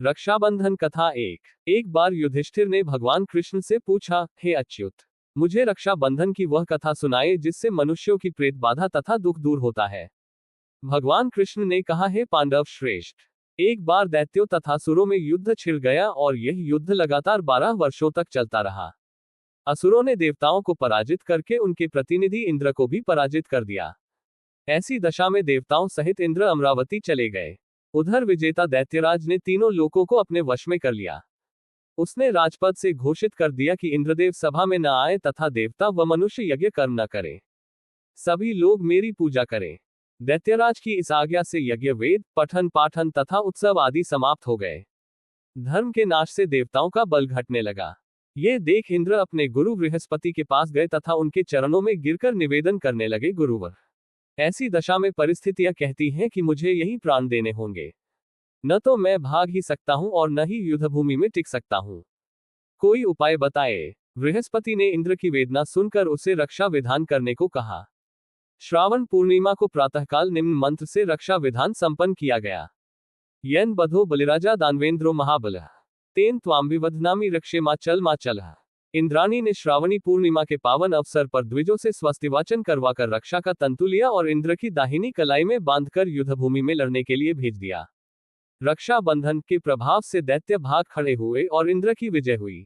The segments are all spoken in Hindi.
रक्षाबंधन कथा एक बार युधिष्ठिर ने भगवान कृष्ण से पूछा, हे अच्युत, मुझे रक्षाबंधन की वह कथा सुनाए जिससे मनुष्यों की प्रेत बाधा तथा दुख दूर होता है। भगवान कृष्ण ने कहा, हे पांडव श्रेष्ठ, एक बार दैत्यों तथा असुरों में युद्ध छिड़ गया और यह युद्ध लगातार 12 वर्षों तक चलता रहा। असुरों ने देवताओं को पराजित करके उनके प्रतिनिधि इंद्र को भी पराजित कर दिया। ऐसी दशा में देवताओं सहित इंद्र अमरावती चले गए। उधर विजेता दैत्यराज ने तीनों लोकों को अपने वश में कर लिया। उसने राजपद से घोषित कर दिया कि इंद्रदेव सभा में न आए तथा देवता व मनुष्य यज्ञ कर्म न करें। सभी लोग मेरी पूजा करें। दैत्यराज की इस आज्ञा से यज्ञ, वेद पठन पाठन तथा उत्सव आदि समाप्त हो गए। धर्म के नाश से देवताओं का बल घटने लगा। ये देख इंद्र अपने गुरु बृहस्पति के पास गए तथा उनके चरणों में गिरकर निवेदन करने लगे, गुरुवर, ऐसी दशा में परिस्थितियां कहती हैं कि मुझे यही प्राण देने होंगे। न तो मैं भाग ही सकता हूं और न ही युद्धभूमि में टिक सकता हूं। कोई उपाय बताए। बृहस्पति ने इंद्र की वेदना सुनकर उसे रक्षा विधान करने को कहा। श्रावण पूर्णिमा को प्रातःकाल निम्न मंत्र से रक्षा विधान संपन्न किया गया। यन बधो बलिराजा दानवेंद्रो महाबल तेन त्वाम्बिवधनामि रक्षे माचल। इंद्राणी ने श्रावणी पूर्णिमा के पावन अवसर पर द्विजों से स्वस्तिवाचन करवाकर रक्षा का तंतु लिया और इंद्र की दाहिनी कलाई में बांधकर युद्धभूमि में लड़ने के लिए भेज दिया। रक्षा बंधन के प्रभाव से दैत्य भाग खड़े हुए और इंद्र की विजय हुई।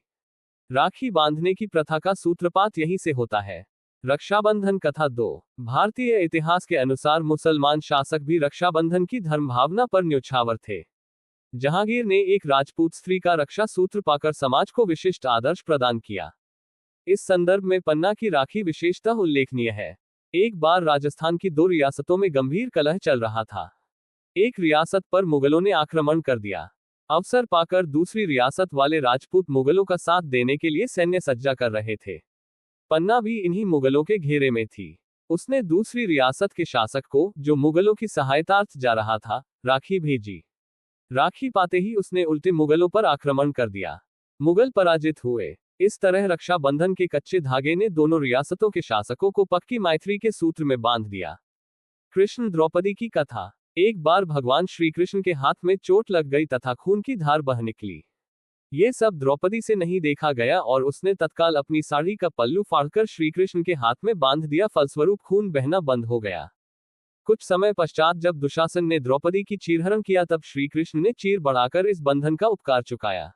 राखी बांधने की प्रथा का सूत्रपात यहीं से होता है। रक्षाबंधन कथा 2। भारतीय इतिहास के अनुसार मुसलमान शासक भी रक्षाबंधन की धर्म भावना पर न्योछावर थे। जहांगीर ने एक राजपूत स्त्री का रक्षा सूत्र पाकर समाज को विशिष्ट आदर्श प्रदान किया। इस संदर्भ में पन्ना की राखी विशेषतः उल्लेखनीय है। एक बार राजस्थान की 2 रियासतों में गंभीर कलह चल रहा था। एक रियासत पर मुगलों ने आक्रमण कर दिया। अवसर पाकर दूसरी रियासत वाले राजपूत मुगलों का साथ देने के लिए सैन्य सज्जा कर रहे थे। पन्ना भी इन्हीं मुगलों के घेरे में थी। उसने दूसरी रियासत के शासक को, जो मुगलों की सहायतार्थ जा रहा था, राखी भेजी। राखी पाते ही उसने उल्टे मुगलों पर आक्रमण कर दिया। मुगल पराजित हुए। इस तरह रक्षाबंधन के कच्चे धागे ने दोनों रियासतों के शासकों को पक्की मैत्री के सूत्र में बांध दिया। कृष्ण द्रौपदी की कथा। एक बार भगवान श्री कृष्ण के हाथ में चोट लग गई तथा खून की धार बह निकली। ये सब द्रौपदी से नहीं देखा गया और उसने तत्काल अपनी साड़ी का पल्लू फाड़कर श्री कृष्ण के हाथ में बांध दिया। फलस्वरूप खून बहना बंद हो गया। कुछ समय पश्चात जब दुशासन ने द्रौपदी की चीरहरण किया तब श्री कृष्ण ने चीर बढ़ाकर इस बंधन का उपकार चुकाया।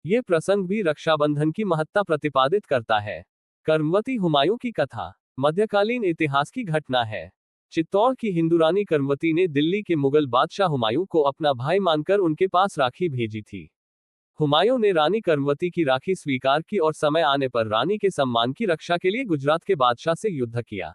ये प्रसंग भी रक्षाबंधन की महत्ता प्रतिपादित करता है। कर्मवती हुमायूं की कथा। मध्यकालीन इतिहास की घटना है। चित्तौड़ की हिंदू रानी कर्मवती ने दिल्ली के मुगल बादशाह हुमायूं को अपना भाई मानकर उनके पास राखी भेजी थी। हुमायूं ने रानी कर्मवती की राखी स्वीकार की और समय आने पर रानी के सम्मान की रक्षा के लिए गुजरात के बादशाह से युद्ध किया।